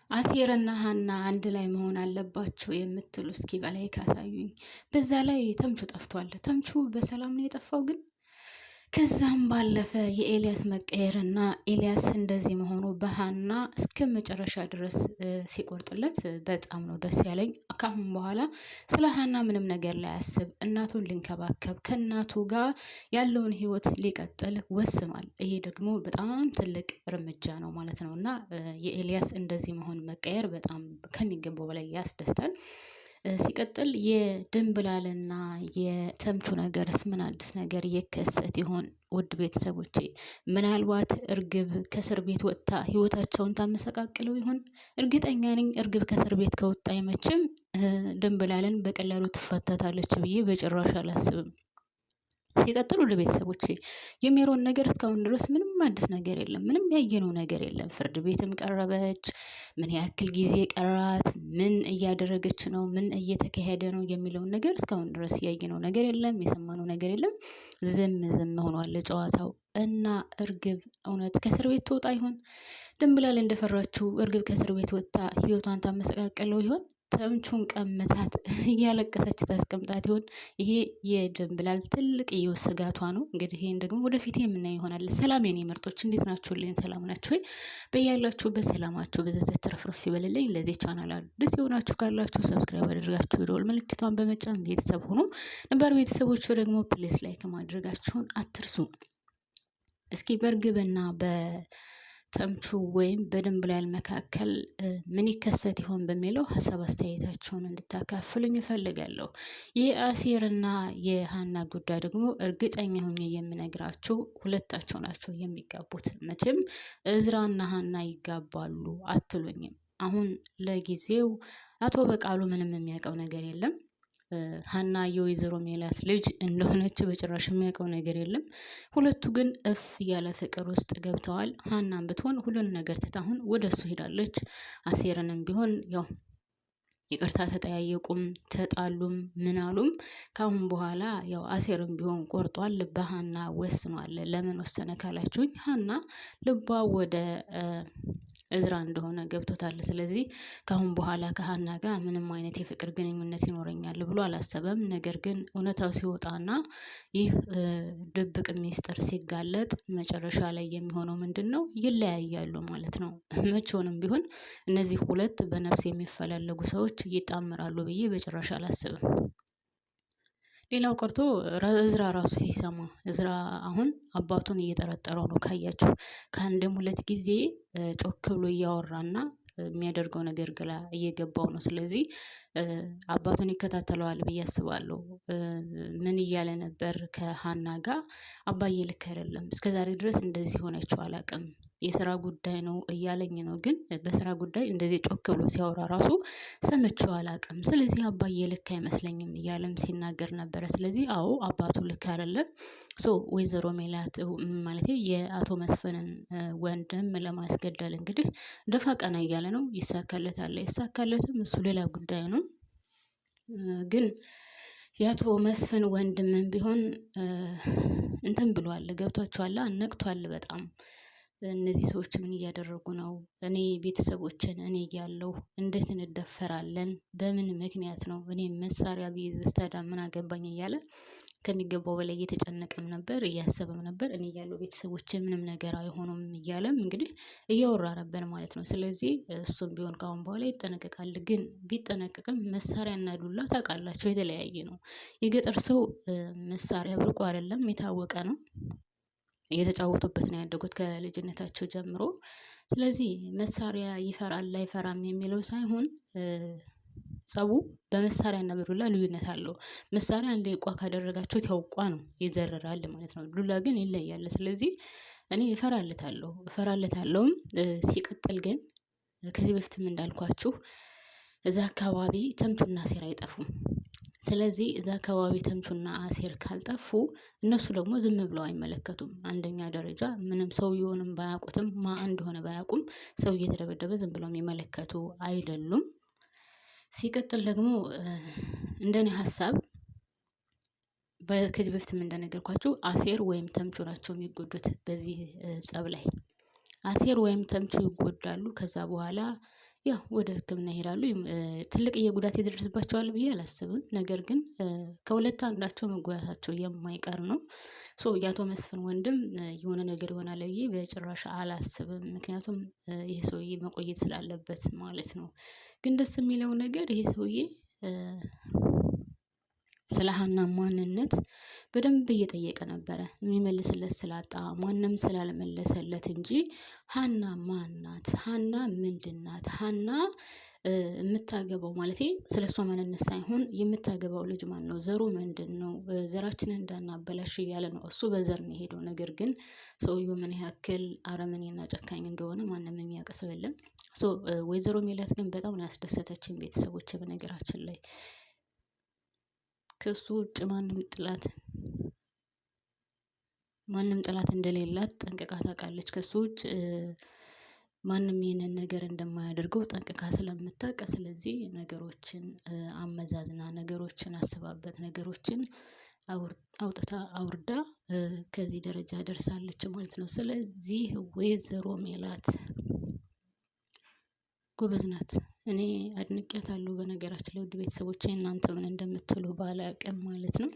አሴርና ሀና አንድ ላይ መሆን አለባቸው የምትሉ እስኪ በላይ ካሳዩኝ። በዛ ላይ ተምቹ ጠፍቷል። ተምቹ በሰላም ነው የጠፋው ግን ከዛም ባለፈ የኤልያስ መቀየርና ኤልያስ እንደዚህ መሆኑ በሀና እስከ መጨረሻ ድረስ ሲቆርጥለት በጣም ነው ደስ ያለኝ። ካሁን በኋላ ስለ ሀና ምንም ነገር ላይ ያስብ፣ እናቱን ሊንከባከብ ከእናቱ ጋር ያለውን ህይወት ሊቀጥል ወስኗል። ይሄ ደግሞ በጣም ትልቅ እርምጃ ነው ማለት ነው እና የኤልያስ እንደዚህ መሆን መቀየር በጣም ከሚገባው በላይ ያስደስታል። ሲቀጥል የድንብላልና የተምቹ ነገርስ ምን አዲስ ነገር እየከሰት ይሆን? ውድ ቤተሰቦቼ ምናልባት እርግብ ከእስር ቤት ወጥታ ህይወታቸውን ታመሰቃቅለው ይሆን? እርግጠኛ ነኝ እርግብ ከእስር ቤት ከወጣ መቼም ድንብላልን በቀላሉ ትፈታታለች ብዬ በጭራሽ አላስብም። ሲቀጥል ወደ ቤተሰቦቼ የሜሮን ነገር እስካሁን ድረስ ምንም አዲስ ነገር የለም። ምንም ያየነው ነገር የለም። ፍርድ ቤትም ቀረበች፣ ምን ያክል ጊዜ ቀራት፣ ምን እያደረገች ነው፣ ምን እየተካሄደ ነው የሚለውን ነገር እስካሁን ድረስ ያየነው ነገር የለም፣ የሰማነው ነገር የለም። ዝም ሆኗል ጨዋታው እና እርግብ እውነት ከእስር ቤት ትወጣ ይሆን? ድንብላል እንደፈራችው እርግብ ከእስር ቤት ወጥታ ህይወቷን ታመሰቃቀለው ይሆን? ተምቹን ቀምታት እያለቀሰች ታስቀምጣት ይሆን? ይሄ የድንብላል ትልቅ ስጋቷ ነው። እንግዲህ ይሄን ደግሞ ወደፊት የምናየው ይሆናል። ሰላም የኔ ምርጦች እንዴት ናችሁልኝ? ሰላም ናችሁ ወይ? በያላችሁበት ሰላማችሁ በዘዘት ተረፍርፍ ይበልልኝ። ለዚህ ቻናል አዲስ የሆናችሁ ካላችሁ ሰብስክራይብ አድርጋችሁ የደወል ምልክቷን በመጫን ቤተሰብ ሁኑ። ነባር ቤተሰቦቹ ደግሞ ፕሌስ ላይክ ማድረጋችሁን አትርሱ። እስኪ በእርግብና በተምቹ ወይም በድንብላል መካከል ምን ይከሰት ይሆን በሚለው ሀሳብ አስተያየታችሁን እንድታካፍሉኝ እፈልጋለሁ። የአሴርና የሀና ጉዳይ ደግሞ እርግጠኛ ሆኜ የምነግራችሁ ሁለታቸው ናቸው የሚጋቡት። መቼም እዝራና ሀና ይጋባሉ አትሉኝም? አሁን ለጊዜው አቶ በቃሉ ምንም የሚያውቀው ነገር የለም። ሀና የወይዘሮ ሜላት ልጅ እንደሆነች በጭራሽ የሚያውቀው ነገር የለም። ሁለቱ ግን እፍ ያለ ፍቅር ውስጥ ገብተዋል። ሀናም ብትሆን ሁሉን ነገር ትታ አሁን ወደሱ ሄዳለች። አሴርንም ቢሆን ያው ይቅርታ ተጠያየቁም ተጣሉም ምናሉም ካሁን በኋላ ያው አሴርም ቢሆን ቆርጧል፣ በሀና ወስኗል። ለምን ወሰነ ካላችሁኝ ሀና ልቧ ወደ እዝራ እንደሆነ ገብቶታል። ስለዚህ ካሁን በኋላ ከሀና ጋር ምንም አይነት የፍቅር ግንኙነት ይኖረኛል ብሎ አላሰበም። ነገር ግን እውነታው ሲወጣና ይህ ድብቅ ሚስጥር ሲጋለጥ መጨረሻ ላይ የሚሆነው ምንድን ነው? ይለያያሉ ማለት ነው። መቼውንም ቢሆን እነዚህ ሁለት በነፍስ የሚፈላለጉ ሰዎች ይጣመራሉ ብዬ በጭራሽ አላስብም። ሌላው ቀርቶ እዝራ ራሱ ሲሰማ እዝራ አሁን አባቱን እየጠረጠረው ነው። ካያችሁ ከአንድም ሁለት ጊዜ ጮክ ብሎ እያወራና የሚያደርገው ነገር ግራ እየገባው ነው። ስለዚህ አባቱን ይከታተለዋል ብዬ አስባለሁ። ምን እያለ ነበር ከሀና ጋር? አባዬ ልክ አይደለም፣ እስከዛሬ ድረስ እንደዚህ ሆነችው አላውቅም፣ የስራ ጉዳይ ነው እያለኝ ነው። ግን በስራ ጉዳይ እንደዚህ ጮክ ብሎ ሲያወራ ራሱ ሰምቼው አላውቅም። ስለዚህ አባዬ ልክ አይመስለኝም እያለም ሲናገር ነበረ። ስለዚህ አዎ አባቱ ልክ አይደለም። ወይዘሮ ሜላት ማለት የአቶ መስፍንን ወንድም ለማስገደል እንግዲህ ደፋ ቀና እያለ ነው። ይሳካለታል አይሳካለትም እሱ ሌላ ጉዳይ ነው። ግን የአቶ መስፍን ወንድምም ቢሆን እንትን ብሏል፣ ገብቷቸዋል፣ ነቅቷል በጣም። እነዚህ ሰዎች ምን እያደረጉ ነው? እኔ ቤተሰቦችን እኔ እያለሁ እንዴት እንደፈራለን? በምን ምክንያት ነው? እኔ መሳሪያ ቢይዝ ስታዳ ምን አገባኝ እያለ ከሚገባው በላይ እየተጨነቀም ነበር፣ እያሰበም ነበር። እኔ እያለሁ ቤተሰቦች ምንም ነገር አይሆኑም እያለም እንግዲህ እያወራ ነበር ማለት ነው። ስለዚህ እሱም ቢሆን ካሁን በኋላ ይጠነቀቃል። ግን ቢጠነቀቅም መሳሪያና ዱላ ታውቃላችሁ የተለያየ ነው። የገጠር ሰው መሳሪያ ብርቁ አይደለም፣ የታወቀ ነው። እየተጫወቱበት ነው ያደጉት ከልጅነታቸው ጀምሮ። ስለዚህ መሳሪያ ይፈራል አይፈራም የሚለው ሳይሆን ጸቡ በመሳሪያና በዱላ ልዩነት አለው። መሳሪያ አንዴ ቋ ካደረጋችሁት ያው ቋ ነው ይዘረራል ማለት ነው። ዱላ ግን ይለያል። ስለዚህ እኔ እፈራለታለሁም። ሲቀጥል ግን ከዚህ በፊትም እንዳልኳችሁ እዛ አካባቢ ተምቹና አሴር አይጠፉም። ስለዚህ እዛ አካባቢ ተምቹና አሴር ካልጠፉ እነሱ ደግሞ ዝም ብለው አይመለከቱም። አንደኛ ደረጃ ምንም ሰውየውንም ባያውቁትም እንደሆነ ባያውቁም ሰው እየተደበደበ ዝም ብለው የሚመለከቱ አይደሉም። ሲቀጥል ደግሞ እንደኔ ሀሳብ ከዚህ በፊትም እንደነገርኳችሁ አሴር ወይም ተምቹ ናቸው የሚጎዱት በዚህ ጸብ ላይ። አሴር ወይም ተምቹ ይጎዳሉ። ከዛ በኋላ ያው ወደ ሕክምና ይሄዳሉ። ትልቅዬ ጉዳት ይደርስባቸዋል ብዬ አላስብም። ነገር ግን ከሁለት አንዳቸው መጎዳታቸው የማይቀር ነው። የአቶ መስፍን ወንድም የሆነ ነገር ይሆናል ብዬ በጭራሽ አላስብም። ምክንያቱም ይሄ ሰውዬ መቆየት ስላለበት ማለት ነው። ግን ደስ የሚለው ነገር ይሄ ሰውዬ ስለ ሀና ማንነት በደንብ እየጠየቀ ነበረ። የሚመልስለት ስላጣ ማንም ስላልመለሰለት እንጂ ሀና ማን ናት? ሀና ምንድን ናት? ሀና የምታገባው ማለቴ ስለ እሷ ማንነት ሳይሆን የምታገባው ልጅ ማን ነው? ዘሩ ምንድን ነው? ዘራችንን እንዳናበላሽ እያለ ነው። እሱ በዘር ነው የሄደው። ነገር ግን ሰውየው ምን ያክል አረመኔና ጨካኝ እንደሆነ ማንም የሚያውቅ ሰው የለም። ወይዘሮ ሜላት ግን በጣም ነው ያስደሰተችን ቤተሰቦች። በነገራችን ላይ ከሱ ውጭ ማንም ጥላት እንደሌላት ጠንቅቃ ታውቃለች። ከሱ ውጭ ማንም ይህንን ነገር እንደማያደርገው ጠንቅቃ ስለምታውቅ፣ ስለዚህ ነገሮችን አመዛዝና ነገሮችን አስባበት ነገሮችን አውጥታ አውርዳ ከዚህ ደረጃ ደርሳለች ማለት ነው። ስለዚህ ወይዘሮ ሜላት ጎበዝ ናት። እኔ አድንቄያታለሁ። በነገራችን ላይ ውድ ቤተሰቦቼ እናንተ ምን እንደምትሉ ባላቅም ማለት ነው።